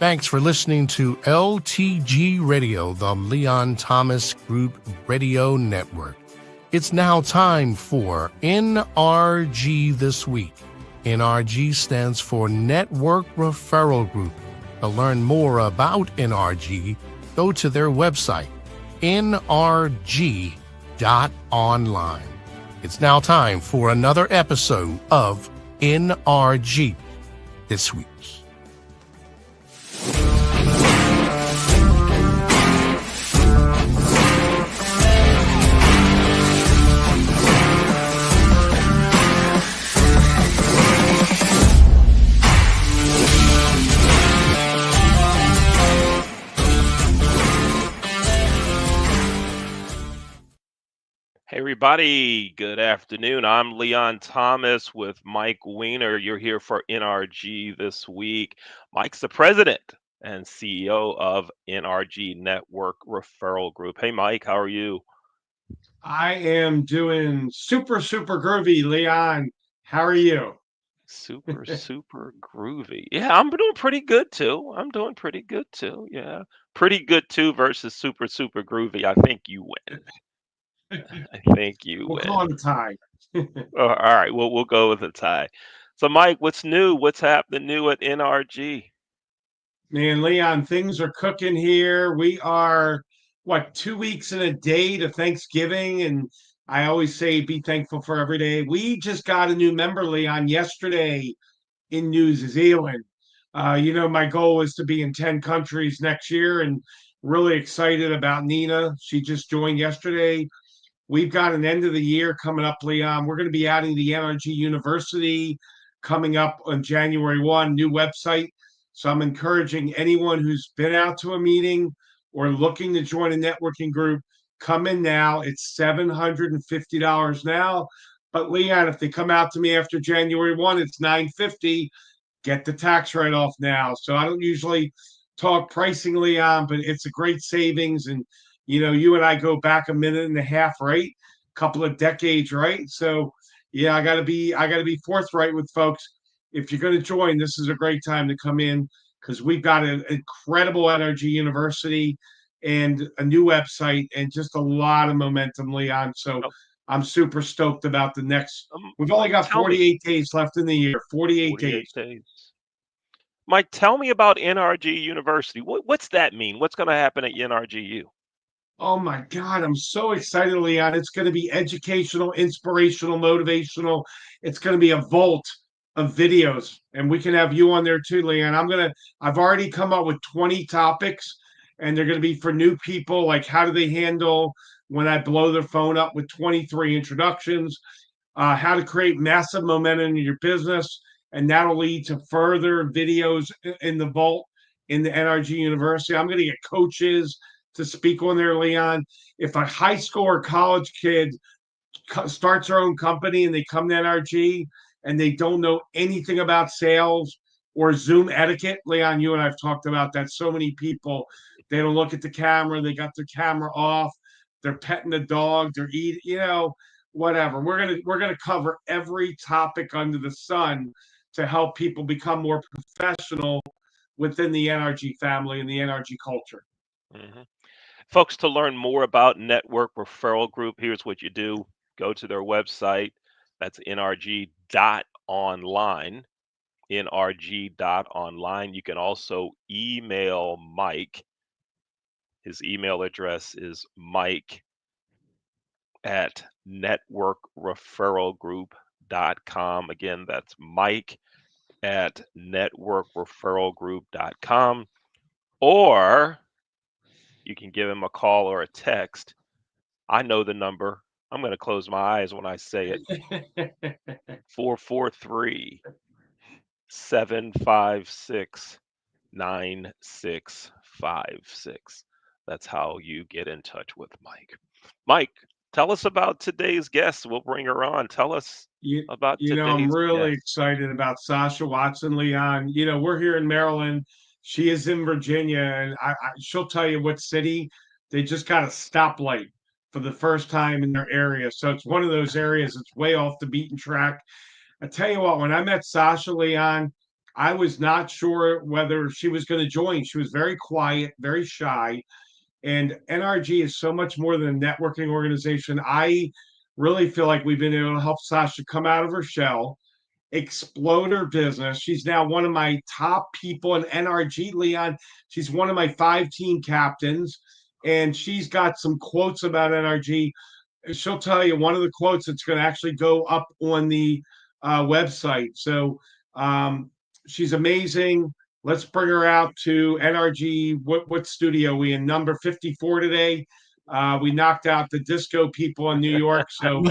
Thanks for listening to LTG Radio, the Leon Thomas Group Radio Network. It's now time for NRG This Week. NRG stands for Network Referral Group. To learn more about NRG, go to their website, nrg.online. It's now time for another episode of NRG This Week. Hey everybody, good afternoon. I'm Leon Thomas with Mike Weiner. You're here for NRG This Week. Mike's the president and CEO of NRG Network Referral Group. Hey Mike, how are you? I am doing super groovy, Leon. How are you? Super groovy. Yeah, I'm doing pretty good too. Yeah. Pretty good too versus super groovy. I think you win. I think you We'll win. call it a tie. All right, we'll go with a tie. So, Mike, what's new? What's happening new at NRG? Man, Leon, things are cooking here. We are, 2 weeks and a day to Thanksgiving. And I always say be thankful for every day. We just got a new member, Leon, yesterday in New Zealand. My goal is to be in 10 countries next year and really excited about Nina. She just joined yesterday. We've got an end of the year coming up, Leon. We're going to be adding the NRG University coming up on January 1, new website. So I'm encouraging anyone who's been out to a meeting or looking to join a networking group, come in now. It's $750 now. But Leon, if they come out to me after January 1, it's $950. Get the tax write-off now. So I don't usually talk pricing, Leon, but it's a great savings. And you and I go back a minute and a half, right? Couple of decades, right? So yeah, I gotta be forthright with folks. If you're gonna join, this is a great time to come in because we've got an incredible NRG University and a new website and just a lot of momentum, Leon. So Oh, I'm super stoked about the next. We've only got tell me, 48 days left in the year. 48 48 days. days. Mike, tell me about NRG University. What's that mean? What's going to happen at NRGU? Oh my God, I'm so excited, Leon. It's going to be educational, inspirational, motivational. It's going to be a vault of videos, and we can have you on there too, Leon. I've already come up with 20 topics, and they're going to be for new people, like how do they handle when I blow their phone up with 23 introductions, how to create massive momentum in your business, and that'll lead to further videos in the vault in the NRG University. I'm going to get coaches to speak on there, Leon. If a high school or college kid starts their own company and they come to NRG and they don't know anything about sales or Zoom etiquette, Leon, you and I've talked about that. So many people, they don't look at the camera, they got their camera off, they're petting the dog, they're eating, whatever. We're gonna cover every topic under the sun to help people become more professional within the NRG family and the NRG culture. hmm Folks, to learn more about Network Referral Group, here's what you do. Go to their website. That's nrg.online. nrg.online. You can also email Mike. His email address is mike at networkreferralgroup.com. Again, that's Mike at networkreferralgroup.com. Or you can give him a call or a text. I know the number. I'm going to close my eyes when I say it. 443 756 9656. That's how you get in touch with Mike. Mike, tell us about today's guest. We'll bring her on. Tell us You, about I'm today's really guest. excited about Sasha Watson, Leon. We're here in Maryland. She is in Virginia, and she'll tell you what city. They just got a stoplight for the first time in their area. So it's one of those areas that's way off the beaten track. I tell you what, when I met Sasha, Leon, I was not sure whether she was going to join. She was very quiet, very shy. And NRG is so much more than a networking organization. I really feel like we've been able to help Sasha come out of her shell, explode her business. She's now one of my top people in NRG, Leon. She's one of my 5 team captains, and she's got some quotes about NRG. She'll tell you one of the quotes that's going to actually go up on the website. So um, she's amazing. Let's bring her out to NRG. What studio are we in? Number 54 today. We knocked out the disco people in New York. So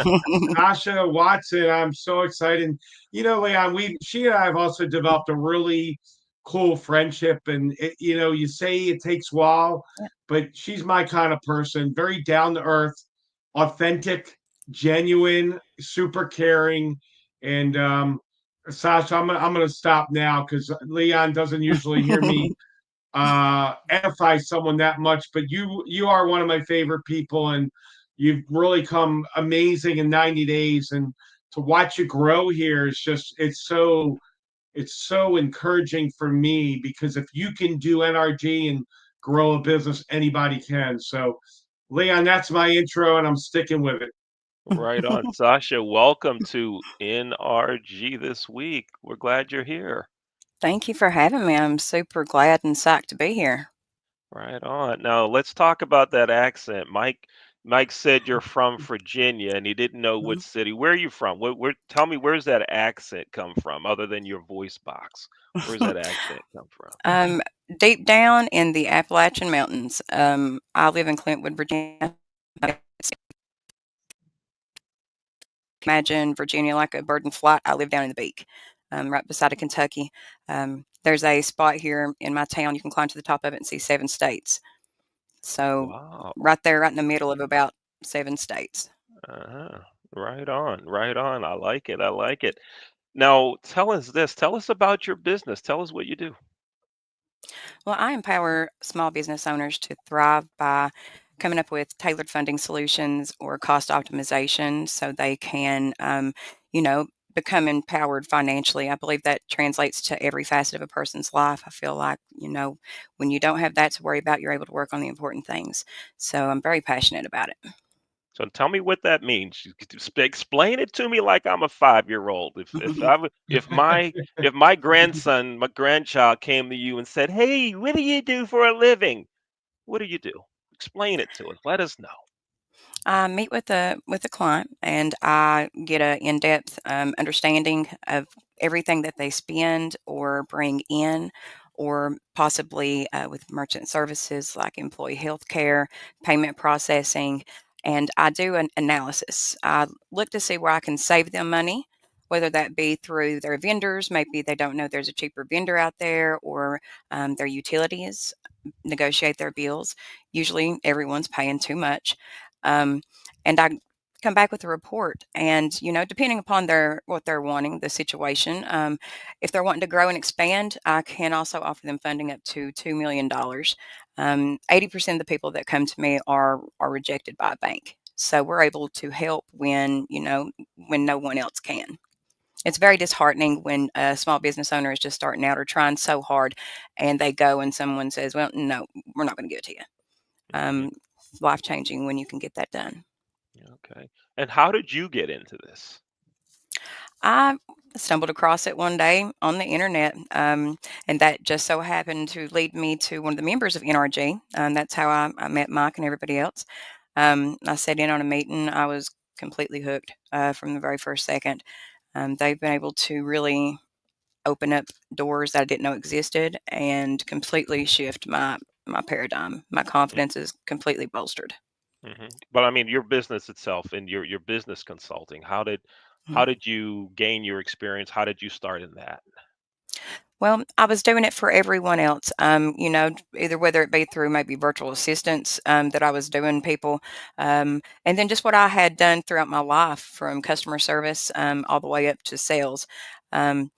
Tasha Watson, I'm so excited. You know, Leon, she and I have also developed a really cool friendship. And you say it takes a while, Yeah. but she's my kind of person, very down to earth, authentic, genuine, super caring. And Sasha, I'm gonna stop now because Leon doesn't usually hear me edify someone that much, but you are one of my favorite people, and you've really come amazing in 90 days. And to watch you grow here is just it's so encouraging for me, because if you can do NRG and grow a business, anybody can. So Leon, that's my intro, and I'm sticking with it. Right on, Sasha. Welcome to NRG this week. We're glad you're here. Thank you for having me. I'm super glad and psyched to be here. Right on. Now let's talk about that accent. Mike said you're from Virginia and he didn't know what Mhm. city. Where are you from? Tell me, where's that accent come from other than your voice box? Where's that accent come from? um, Deep down in the Appalachian Mountains. I live in Clintwood, Virginia. Imagine Virginia like a bird in flight. I live down in the Beak, right beside of Kentucky. There's a spot here in my town. You can climb to the top of it and see 7 states. So Wow. right there, right in the middle of about 7 states. Uh-huh. Right on. Right on. I like it. I like it. Now, tell us this. Tell us about your business. Tell us what you do. Well, I empower small business owners to thrive by coming up with tailored funding solutions or cost optimization so they can, become empowered financially. I believe that translates to every facet of a person's life. I feel like, when you don't have that to worry about, you're able to work on the important things. So I'm very passionate about it. So tell me what that means. Explain it to me like I'm a 5-year-old. If my grandson, my grandchild came to you and said, "Hey, what do you do for a living?" What do you do? Explain it to us. Let us know. I meet with a client and I get a in-depth understanding of everything that they spend or bring in, or possibly with merchant services like employee health care, payment processing, and I do an analysis. I look to see where I can save them money, whether that be through their vendors. Maybe they don't know there's a cheaper vendor out there, or their utilities, negotiate their bills. Usually everyone's paying too much. Um, and I come back with a report, and depending upon their what they're wanting, the situation, if they're wanting to grow and expand, I can also offer them funding up to $2 million. 80% of the people that come to me are rejected by a bank, so we're able to help when no one else can. It's very disheartening when a small business owner is just starting out or trying so hard, and they go and someone says, "Well, no, we're not going to give it to you." Hmm. Life changing when you can get that done. Okay. And how did you get into this? I stumbled across it one day on the internet, and that just so happened to lead me to one of the members of NRG. That's how I met Mike and everybody else. I sat in on a meeting. I was completely hooked from the very first second. They've been able to really open up doors that I didn't know existed and completely shift my paradigm. My confidence is completely bolstered. Mm-hmm. But I mean, your business itself and your business consulting. How Mhm. did you gain your experience? How did you start in that? Well, I was doing it for everyone else, either whether it be through maybe virtual assistants that I was doing people, and then just what I had done throughout my life from customer service all the way up to sales. Um,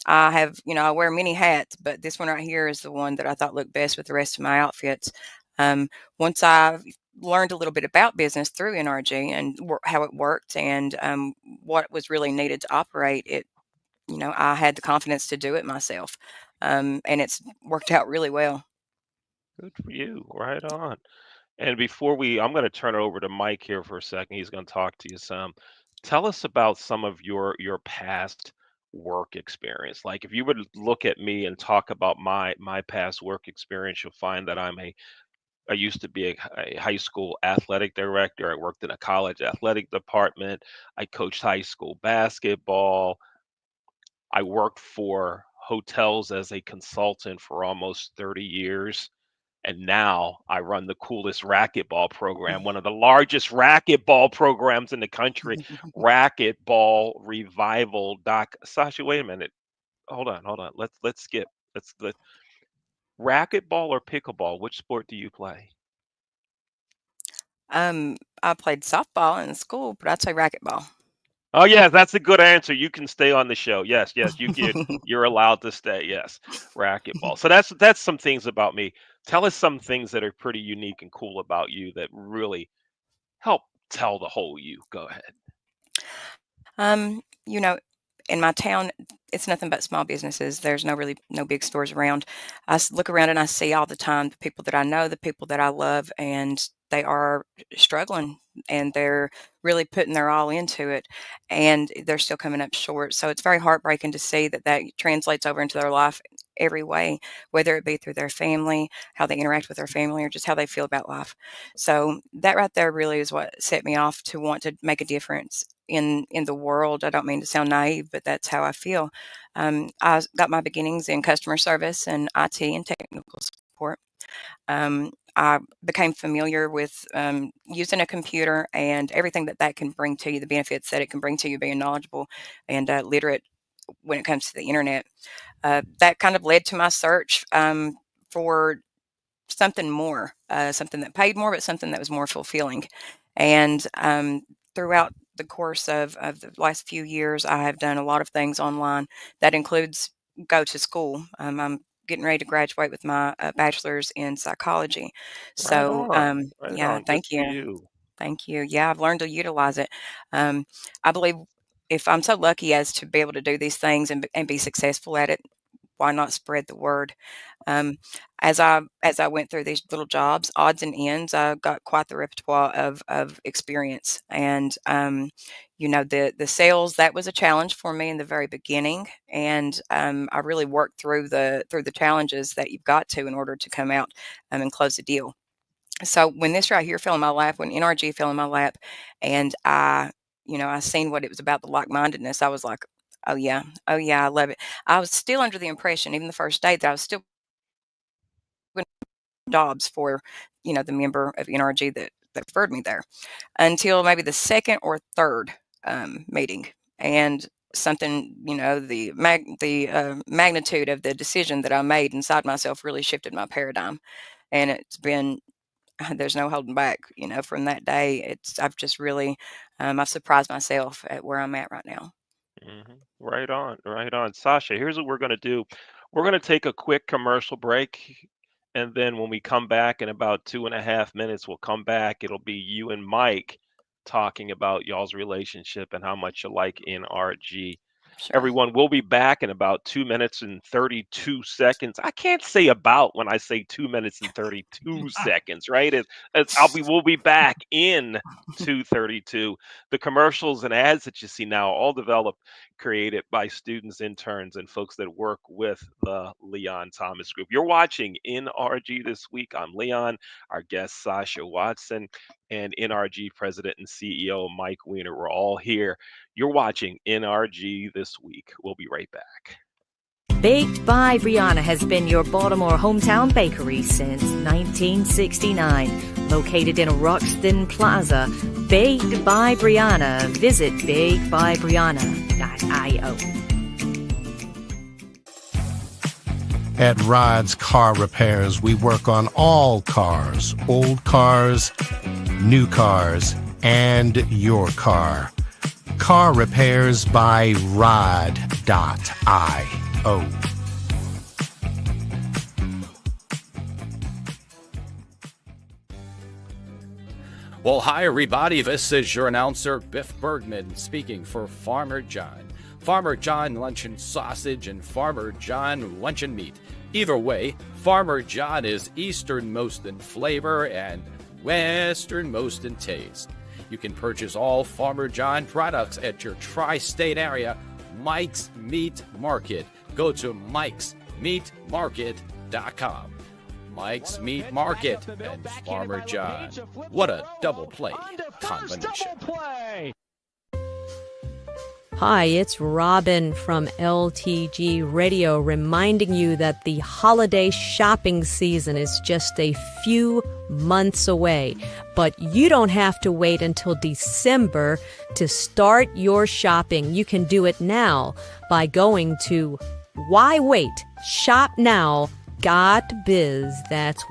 I have, I wear many hats, but this one right here is the one that I thought looked best with the rest of my outfits. Um, Once I learned a little bit about business through NRG and how it worked and what was really needed to operate it, I had the confidence to do it myself. And it's worked out really well. Good for you. Right on. And I'm going to turn it over to Mike here for a second. He's going to talk to you some. Tell us about some of your past work experience. Like if you would look at me and talk about my past work experience, you'll find that I used to be a high school athletic director. I worked in a college athletic department. I coached high school basketball. I worked for hotels as a consultant for almost 30 years. And now I run the coolest racquetball program, one of the largest racquetball programs in the country, Racquetball Revival. Sasha, wait a minute. Hold on. Let's skip. Let Racquetball or pickleball, which sport do you play? I played softball in school, but I'd say racquetball. Oh yes, that's a good answer. You can stay on the show. Yes, you're allowed to stay. Yes, racquetball. So that's some things about me. Tell us some things that are pretty unique and cool about you that really help tell the whole you. Go ahead. Um, you know, in my town, it's nothing but small businesses. There's no big stores around. Look around and I see all the time the people that I know, the people that I love, and they are struggling and they're really putting their all into it, and they're still coming up short. So it's very heartbreaking to see that translates over into their life every way, whether it be through their family, how they interact with their family, or just how they feel about life. So that right there really is what set me off to want to make a difference in the world. I don't mean to sound naive, but that's how I feel. I got my beginnings in customer service and IT and technical support. I became familiar with using a computer and everything that can bring to you, the benefits that it can bring to you, being knowledgeable and literate when it comes to the internet. That kind of led to my search for something more, something that paid more, but something that was more fulfilling. And throughout the course of the last few years, I have done a lot of things online. That includes go to school. I'm getting ready to graduate with my bachelor's in psychology. Right So, on. Right yeah, on. Good thank for you. you. Thank you. Yeah, I've learned to utilize it. Um, I believe if I'm so lucky as to be able to do these things and be successful at it, why not spread the word? Um, as I went through these little jobs, odds and ends, I got quite the repertoire of experience. And the sales, that was a challenge for me in the very beginning, and I really worked through the challenges that you've got to in order to come out and close the deal. So when this right here fell in my lap, when NRG fell in my lap, and I seen what it was about, the like-mindedness, I was like, oh yeah, I love it. I was still under the impression, even the first day, that I was still going jobs for, the member of NRG that referred me there, until maybe the second or third meeting, and something, the magnitude of the decision that I made inside myself really shifted my paradigm, and it's been there's no holding back. From that day, I've just really, I've surprised myself at where I'm at right now. Right on. Right on. Sasha, here's what we're going to do. We're going to take a quick commercial break. And then when we come back in about 2.5 minutes, we'll come back. It'll be you and Mike talking about y'all's relationship and how much you like NRG. Sure. Everyone, we'll be back in about 2 minutes and 32 seconds. I can't say about when I say 2 minutes and 32 seconds, right? We'll be back in 2:32. The commercials and ads that you see now are all developed, created by students, interns, and folks that work with the Leon Thomas Group. You're watching NRG This Week. I'm Leon, our guest Sasha Watson, and NRG President and CEO Mike Weiner. We're all here. You're watching NRG This Week. We'll be right back. Baked by Brianna has been your Baltimore hometown bakery since 1969. Located in Roxton Plaza, Baked by Brianna. Visit bakedbybrianna.io. At Rod's Car Repairs, we work on all cars, old cars, new cars, and your car. Car Repairs by Rod.io. Well, hi, everybody. This is your announcer, Biff Bergman, speaking for Farmer John. Farmer John luncheon sausage and Farmer John luncheon meat. Either way, Farmer John is easternmost in flavor and westernmost in taste. You can purchase all Farmer John products at your tri-state area Mike's Meat Market. Go to mikesmeatmarket.com. Mike's Meat Market and Farmer John. What a double play combination. Hi, it's Robin from LTG Radio reminding you that the holiday shopping season is just a few months away. But you don't have to wait until December to start your shopping. You can do it now by going to whywaitshopnow.biz. That's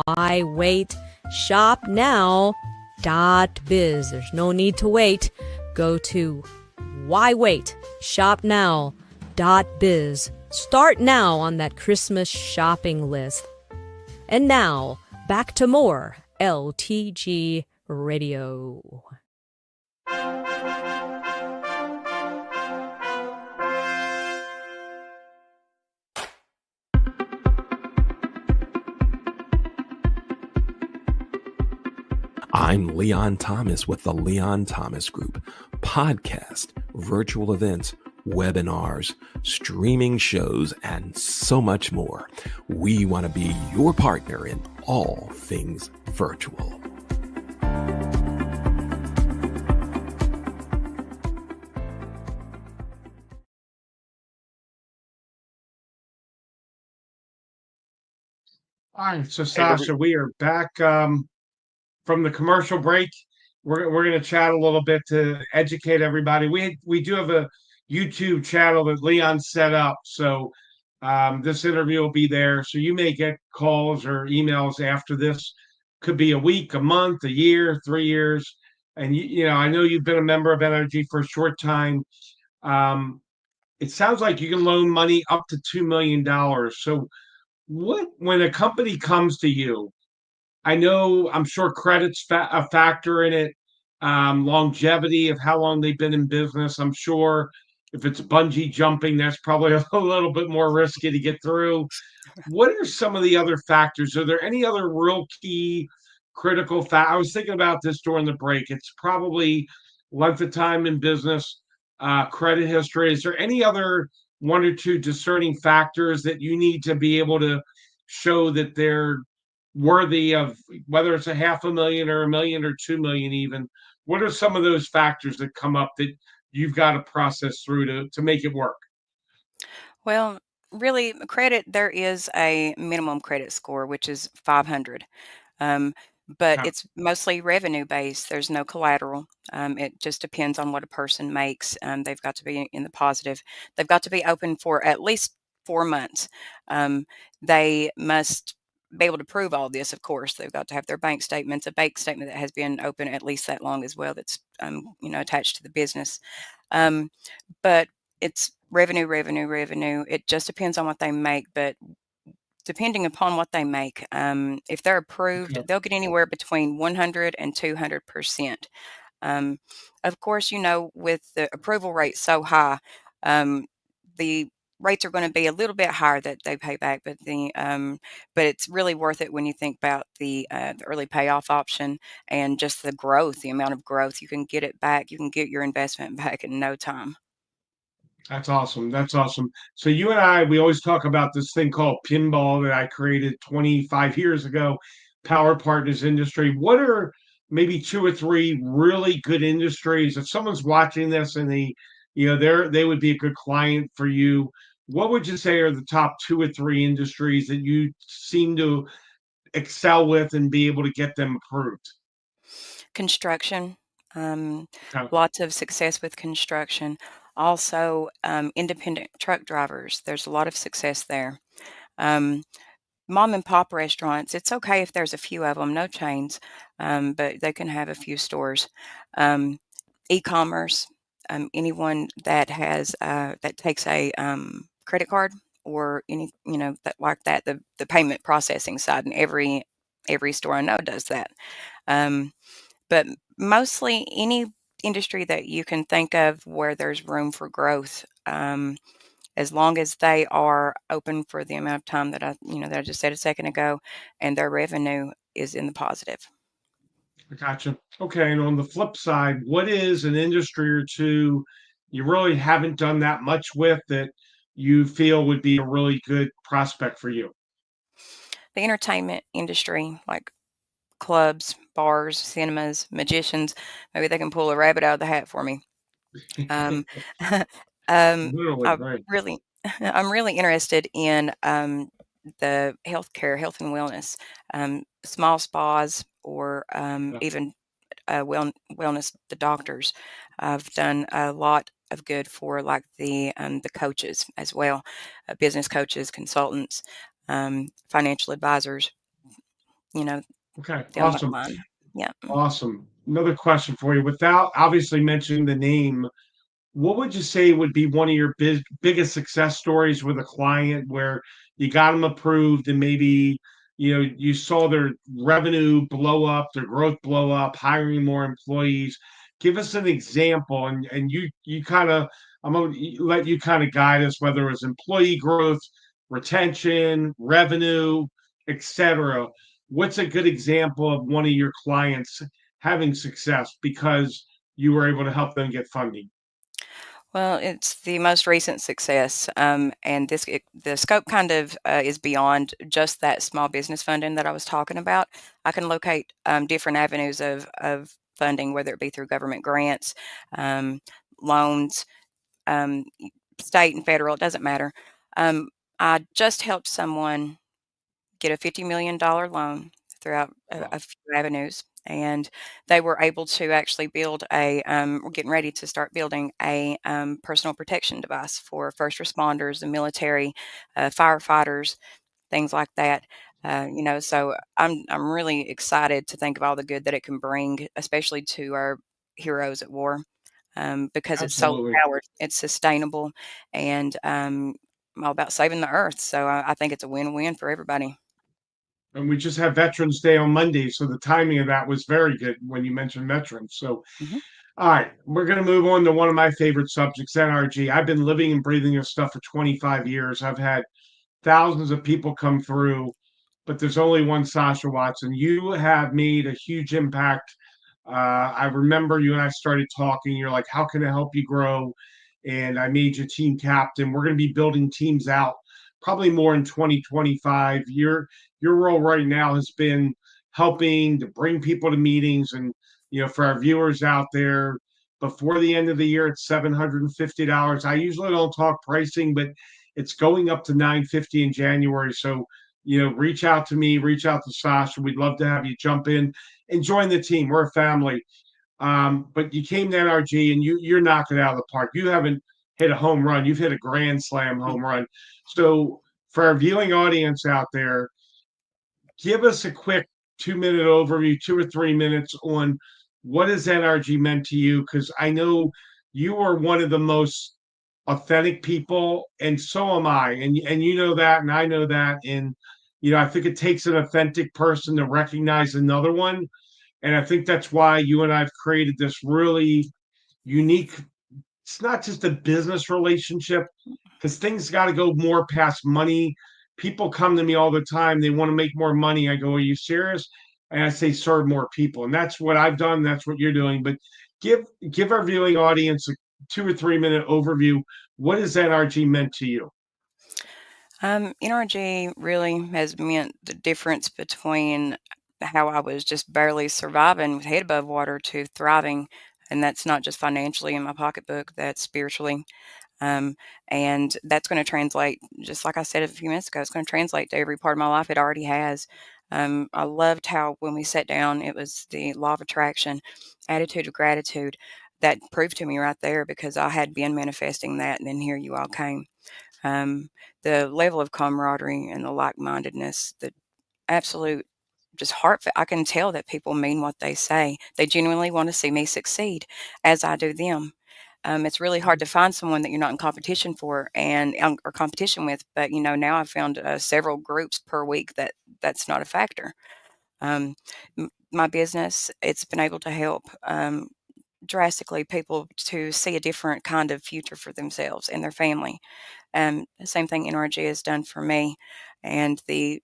whywaitshopnow.biz. There's no need to wait. Go to whywaitshopnow.biz. Start now on that Christmas shopping list. And now, back to more LTG Radio. I'm Leon Thomas with the Leon Thomas Group. Podcast, virtual events, webinars, streaming shows, and so much more. We want to be your partner in all things virtual. All right, so Sasha, we are back from the commercial break. We're going to chat a little bit to educate everybody. We do have a YouTube channel that Leon set up, so this interview will be there. So you may get calls or emails after this. Could be a week, a month, a year, 3 years. And you know, I know you've been a member of NRG for a short time. It sounds like you can loan money up to $2 million. So when a company comes to you, I'm sure credit's a factor in it, longevity of how long they've been in business. I'm sure if it's bungee jumping, that's probably a little bit more risky to get through. What are some of the other factors? Are there any other real key critical I was thinking about this during the break. It's probably length of time in business, credit history. Is there any other one or two discerning factors that you need to be able to show that they're worthy of, whether it's a $500,000 or $1 million or $2 million even? What are some of those factors that come up that you've got to process through to make it work? Well, really, credit, there is a minimum credit score, which is 500. But Okay. it's mostly revenue based. There's no collateral. It just depends on what a person makes. They've got to be in the positive. They've got to be open for at least 4 months. They must be able to prove all this, of course. They've got to have their bank statements, a bank statement that has been open at least that long as well, that's attached to the business. But it's revenue, revenue, revenue. It just depends on what they make, but depending upon what they make, if they're approved, Okay. they'll get anywhere between 100 and 200%. Of course, with the approval rate so high, the rates are going to be a little bit higher that they pay back, but it's really worth it when you think about the early payoff option and just the growth, the amount of growth you can get it back. You can get your investment back in no time. That's awesome. That's awesome. So you and I, we always talk about this thing called pinball that I created 25 years ago, Power Partners Industry. What are maybe two or three really good industries? If someone's watching this and they would be a good client for you, what would you say are the top two or three industries that you seem to excel with and be able to get them approved? Construction, Okay. lots of success with construction. Also, independent truck drivers, there's a lot of success there. Um, Mom and pop restaurants, it's okay if there's a few of them, no chains, but they can have a few stores. Um, E-commerce, anyone that takes a credit card or any, the payment processing side, and every store I know does that. Um, but mostly any industry that you can think of where there's room for growth, as long as they are open for the amount of time that I just said a second ago, and their revenue is in the positive. I gotcha. Okay, and on the flip side, what is an industry or two you really haven't done that much with that you feel would be a really good prospect for you? The entertainment industry, like clubs, bars, cinemas, magicians, maybe they can pull a rabbit out of the hat for me. Um, Literally, I right. really, I'm really interested in the healthcare, health and wellness, small spas, or Yeah. even wellness, the doctors. I've done a lot of good for like the coaches as well, business coaches, consultants, financial advisors. You know, Okay, down that awesome. line. Yeah. Awesome. Another question for you. Without obviously mentioning the name, what would you say would be one of your biggest success stories with a client where you got them approved and maybe you saw their revenue blow up, their growth blow up, hiring more employees? Give us an example, and you kind of I'm gonna let you kind of guide us whether it was employee growth, retention, revenue, etc. What's a good example of one of your clients having success because you were able to help them get funding? Well, it's the most recent success, and the scope kind of is beyond just that small business funding that I was talking about. I can locate different avenues of funding, whether it be through government grants, um, loans, um, state and federal. It doesn't matter. Um, I just helped someone get a $50 million loan throughout a few avenues. And they were able to actually build we're getting ready to start building a personal protection device for first responders, the military, firefighters, things like that. So I'm really excited to think of all the good that it can bring, especially to our heroes at war, because it's solar Absolutely. powered, it's sustainable, and all about saving the earth. So I think it's a win-win for everybody. And we just have Veterans Day on Monday, so the timing of that was very good when you mentioned veterans. So, Mhm. all right, we're going to move on to one of my favorite subjects, NRG. I've been living and breathing this stuff for 25 years. I've had thousands of people come through, but there's only one Sasha Watson. You have made a huge impact. I remember you and I started talking. You're like, how can I help you grow? And I made you team captain. We're going to be building teams out probably more in 2025. Your role right now has been helping to bring people to meetings, and for our viewers out there, before the end of the year, it's $750. I usually don't talk pricing, but it's going up to $950 in January. So reach out to me, reach out to Sasha. We'd love to have you jump in and join the team. We're a family. But you came to NRG and you're knocking it out of the park. You haven't hit a home run. You've hit a grand slam home run. So for our viewing audience out there, give us a quick 2 minute overview, 2 or 3 minutes on what has NRG meant to you? Because I know you are one of the most authentic people, and so am I. And you know that, and I know that. And I think it takes an authentic person to recognize another one. And I think that's why you and I've created this really unique, it's not just a business relationship, because things got to go more past money. People come to me all the time. They want to make more money. I go, are you serious? And I say, serve more people. And that's what I've done. That's what you're doing. But give our viewing audience a 2 or 3 minute overview. What has NRG meant to you? NRG really has meant the difference between how I was just barely surviving with head above water to thriving. And that's not just financially in my pocketbook, that's spiritually. Um, and that's going to translate, just like I said a few minutes ago, it's going to translate to every part of my life. It already has. I loved how when we sat down, it was the law of attraction, attitude of gratitude that proved to me right there because I had been manifesting that. And then here you all came. Um, the level of camaraderie and the like-mindedness, the absolute just heartfelt. I can tell that people mean what they say. They genuinely want to see me succeed, as I do them. It's really hard to find someone that you're not in competition for and or competition with. But now I've found several groups per week that's not a factor. My business, it's been able to help drastically people to see a different kind of future for themselves and their family. The same thing NRG has done for me, and the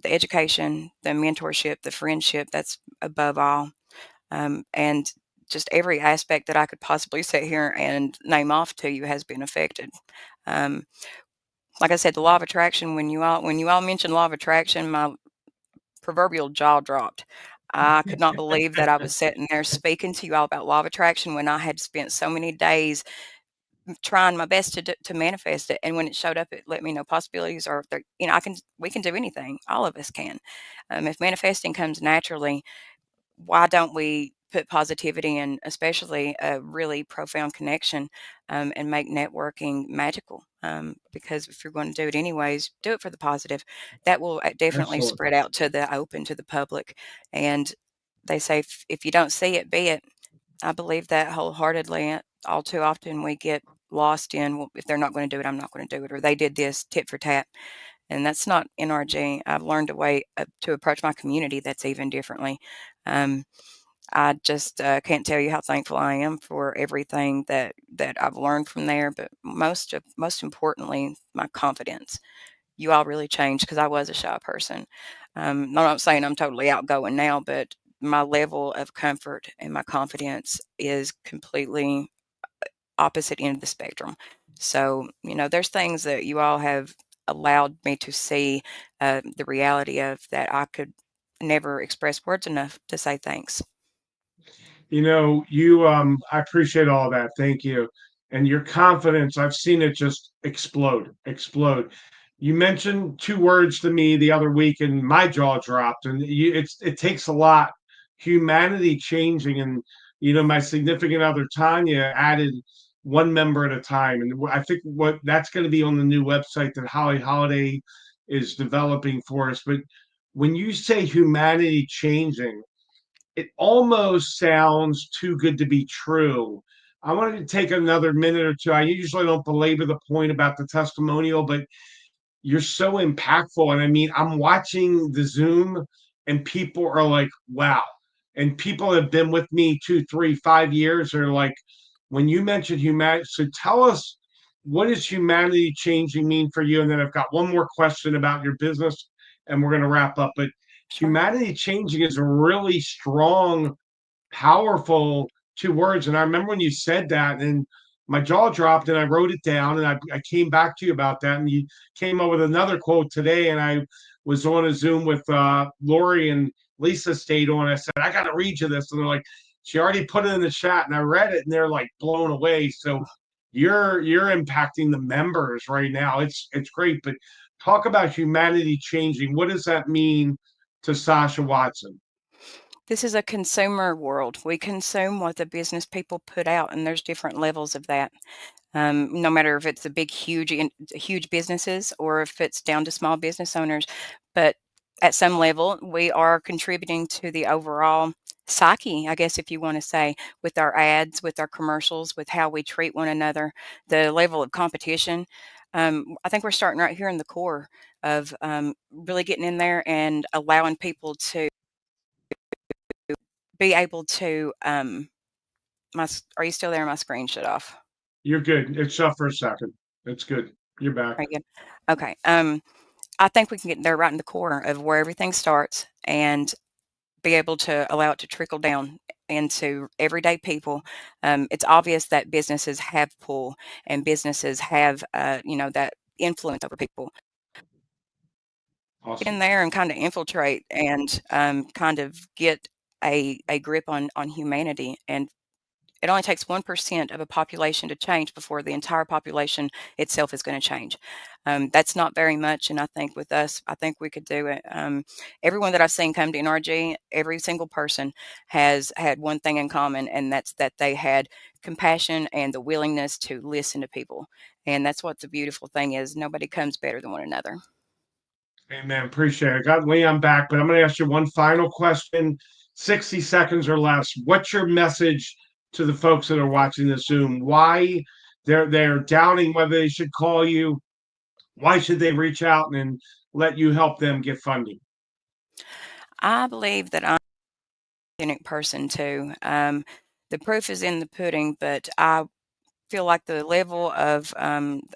education, the mentorship, the friendship, that's above all. And just every aspect that I could possibly sit here and name off to you has been affected. Um, like I said, the law of attraction, when you all mentioned law of attraction, my proverbial jaw dropped. I could not believe that I was sitting there speaking to you all about law of attraction when I had spent so many days trying my best to manifest it. And when it showed up, it let me know possibilities are there. We can do anything. All of us can. If manifesting comes naturally, why don't we put positivity and especially a really profound connection, and make networking magical? Because if you're going to do it anyways, do it for the positive. That will definitely Excellent. spread out to the open, to the public. And they say, if you don't see it, be it. I believe that wholeheartedly. All too often we get lost in, well, if they're not going to do it, I'm not going to do it, or they did this tit for tat. And that's not NRG. I've learned a way to approach my community that's even differently. Um, I just can't tell you how thankful I am for everything that I've learned from there. But most importantly, my confidence. You all really changed, because I was a shy person. I'm not saying I'm totally outgoing now, but my level of comfort and my confidence is completely opposite end of the spectrum. So, there's things that you all have allowed me to see, the reality of, that I could never express words enough to say thanks. I appreciate all that. Thank you. And your confidence, I've seen it just explode, explode. You mentioned two words to me the other week and my jaw dropped. And it takes a lot. Humanity changing. And my significant other Tanya added one member at a time. And I think what that's going to be on the new website that Holly Holiday is developing for us. But when you say humanity changing, it almost sounds too good to be true. I wanted to take another minute or two. I usually don't belabor the point about the testimonial, but you're so impactful. And I mean, I'm watching the Zoom and people are like, wow. And people have been with me 2, 3, 5 years are like, when you mentioned humanity, so tell us, what does humanity changing mean for you? And then I've got one more question about your business and we're going to wrap up. But Sure. humanity changing is a really strong, powerful two words. And I remember when you said that, and my jaw dropped, and I wrote it down, and I came back to you about that. And you came up with another quote today, and I was on a Zoom with Lori and Lisa stayed on. I said, I got to read you this. And they're like, she already put it in the chat, and I read it, and they're like blown away. So you're impacting the members right now. It's great. But talk about humanity changing. What does that mean to Sasha Watson? This is a consumer world. We consume what the business people put out, and there's different levels of that. No matter if it's the big, huge businesses, or if it's down to small business owners. But at some level, we are contributing to the overall psyche, I guess, if you want to say, with our ads, with our commercials, with how we treat one another, the level of competition. I think we're starting right here in the core of, really getting in there and allowing people to be able to. Are you still there? My screen shut off. You're good. It's up for a second. It's good. You're back. Very good. Okay. I think we can get there right in the core of where everything starts, and be able to allow it to trickle down into everyday people. It's obvious that businesses have pull, and businesses have, that influence over people. Get Awesome. in there and kind of infiltrate, and kind of get a grip on humanity. And it only takes 1% of a population to change before the entire population itself is going to change. That's not very much, and I think with us, I think we could do it. Everyone that I've seen come to NRG, every single person has had one thing in common, and that's that they had compassion and the willingness to listen to people. And that's what the beautiful thing is. Nobody comes better than one another. Amen. Appreciate it. I got Leon back, but I'm going to ask you one final question, 60 seconds or less. What's your message to the folks that are watching the Zoom? Why they're doubting whether they should call you? Why should they reach out and let you help them get funding? I believe that I'm a unique person too. the proof is in the pudding, but I feel like the level of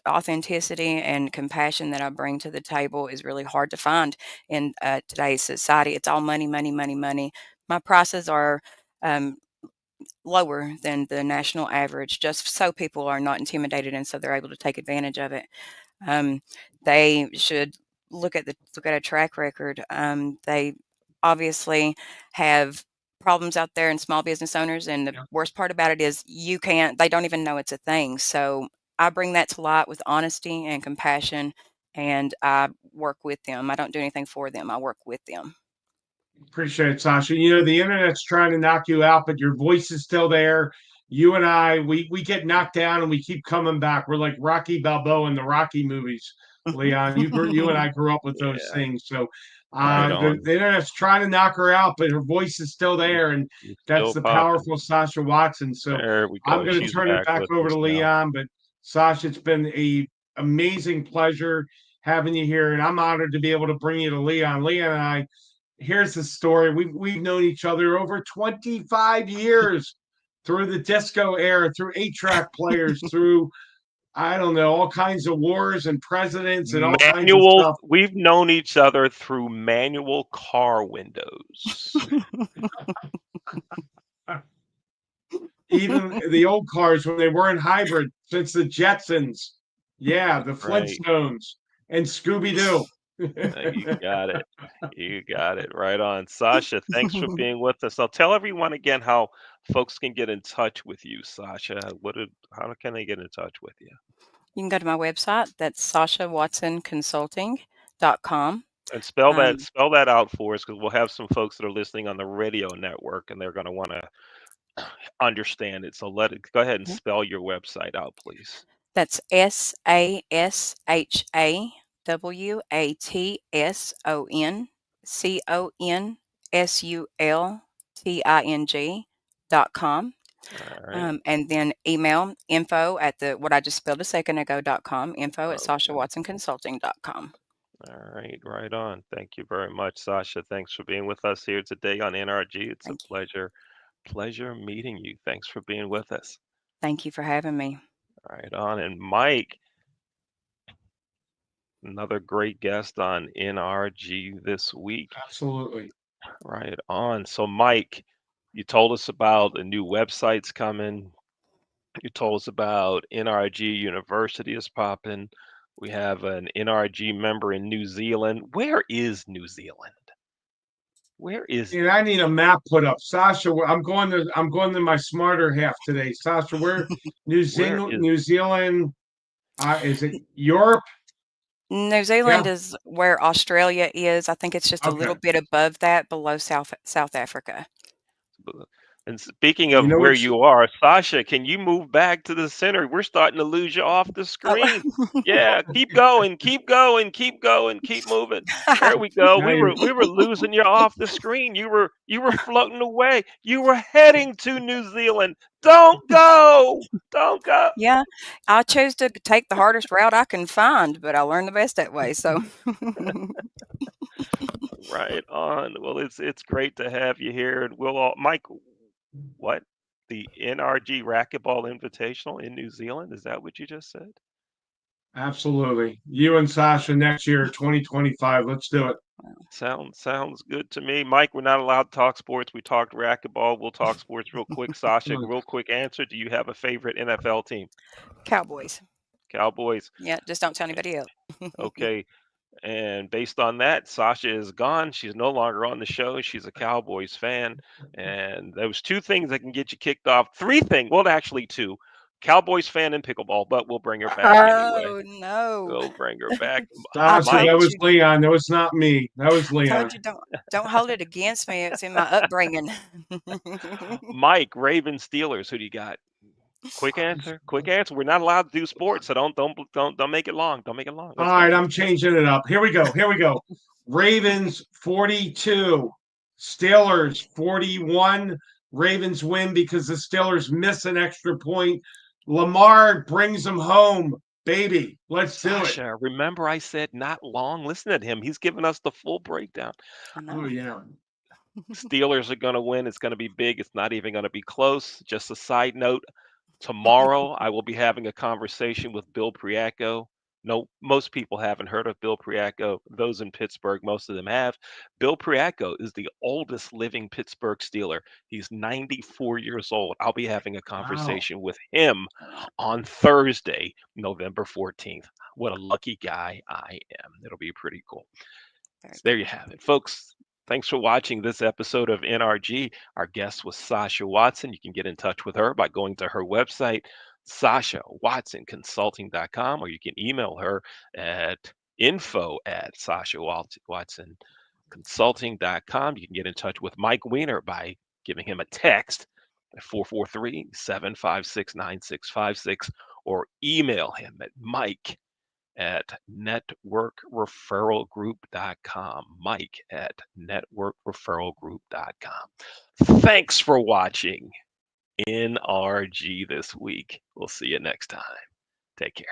authenticity and compassion that I bring to the table is really hard to find in today's society. It's all money, money, money, money. My prices are um, lower than the national average, just so people are not intimidated and so they're able to take advantage of it. Um, they should look at a track record. They obviously have problems out there in small business owners, and the Yeah. worst part about it is they don't even know it's a thing. So I bring that to light with honesty and compassion, and I work with them. I don't do anything for them. I work with them. Appreciate it, Sasha. You know, the internet's trying to knock you out, but your voice is still there. You and I, we get knocked down and we keep coming back. We're like Rocky Balboa in the Rocky movies, Leon. You and I grew up with those Yeah, things. So right the on. internet's trying to knock her out, but her voice is still there, and She's that's still the popping. powerful Sasha Watson. So There we I'm go. going to She's turn it back back with over us to now. Leon. But Sasha, it's been a amazing pleasure having you here, and I'm honored to be able to bring you to Leon. Leon and I, here's the story. We've known each other over 25 years through the disco era, through 8-track players, through I don't know, all kinds of wars and presidents and all kinds of Manual. stuff. We've known each other through manual car windows. Even the old cars when they weren't hybrid, since the Jetsons. Yeah, the Right. Flintstones and Scooby Doo. You got it. You got it. Right on. Sasha, thanks for being with us. I'll tell everyone again how folks can get in touch with you, Sasha. How can they get in touch with you? You can go to my website. That's sashawatson.consulting.com. And Um, spell that out for us because we'll have some folks that are listening on the radio network and they're going to want to understand it. So go ahead and yeah, spell your website out, please. that's sashawatson.consulting.com. All right. And then email info at what I just spelled a second ago.com, info at Okay. sashawatson.consulting.com. All right. Right on. Thank you very much, Sasha. Thanks for being with us here today on NRG. It's a Thank you. pleasure meeting you. Thanks for being with us. Thank you for having me. Right on. And Mike, another great guest on NRG this week. Absolutely. Right on. So, Mike, you told us about the new websites coming. You told us about NRG University is popping. We have an NRG member in New Zealand. Where is New Zealand? Where is And I need a map put up. Sasha, I'm going to my smarter half today. Sasha, where where is New Zealand, is it Europe? New Zealand Yeah. is where Australia is. I think it's just a Okay. little bit above that, below South Africa. And speaking You of know where what's you are, Sasha, can you move back to the center? We're starting to lose you off the Oh, screen. Yeah, keep going, keep going, keep going, keep moving. There we go. now We were losing you off the screen. You were floating away. You were heading to New Zealand. Don't go. Don't go. yeah, I chose to take the hardest route I can find, but I learned the best that way. So, Right on. Well, it's great to have you here, and we'll all Mike. What? The NRG Racquetball Invitational in New Zealand? Is that what you just said? absolutely. You and Sasha next year, 2025. Let's do it. Sounds good to me. Mike, we're not allowed to talk sports. We talked racquetball. We'll talk sports real quick. Sasha, real quick answer. Do you have a favorite NFL team? Cowboys. Cowboys. Yeah, just don't tell anybody else. Okay. And based on that, Sasha is gone. She's no longer on the show. She's a Cowboys fan. And those two things that can get you kicked off. Three things. Well, actually two. Cowboys fan and pickleball, but we'll bring her back anyway. Oh no! We'll bring her back. I Sasha, Mike, that told was you, Leon. That was not me. That was Leon. told you don't hold it against me. It's in my upbringing. Mike, Ravens, Steelers. Who do you got? Quick answer. Quick answer. We're not allowed to do sports, so don't make it long. Don't make it long. All Let's go. right, I'm changing it up. Here we go. Here we go. Ravens 42, Steelers 41. Ravens win because the Steelers miss an extra point. Lamar brings them home, baby. Let's do it. Sasha, remember I said not long? Listen to him. He's giving us the full breakdown. I Oh know. yeah. Steelers are going to win. It's going to be big. It's not even going to be close. Just a side note, tomorrow I will be having a conversation with Bill Priacco. No, most people haven't heard of Bill Priacco. Those in Pittsburgh, most of them have. Bill Priacco is the oldest living Pittsburgh Steeler. He's 94 years old. I'll be having a conversation with him on Thursday, November 14th. What a lucky guy I am. It'll be pretty cool. Very So there cool. you have it, folks. Thanks for watching this episode of NRG. Our guest was Sasha Watson. You can get in touch with her by going to her website, SashaWatsonConsulting.com, or you can email her at info@SashaWatsonConsulting.com. You can get in touch with Mike Weiner by giving him a text at 443-756-9656 or email him at Mike at networkreferralgroup.com. Mike at networkreferralgroup.com. Thanks for watching NRG this week. We'll see you next time. Take care.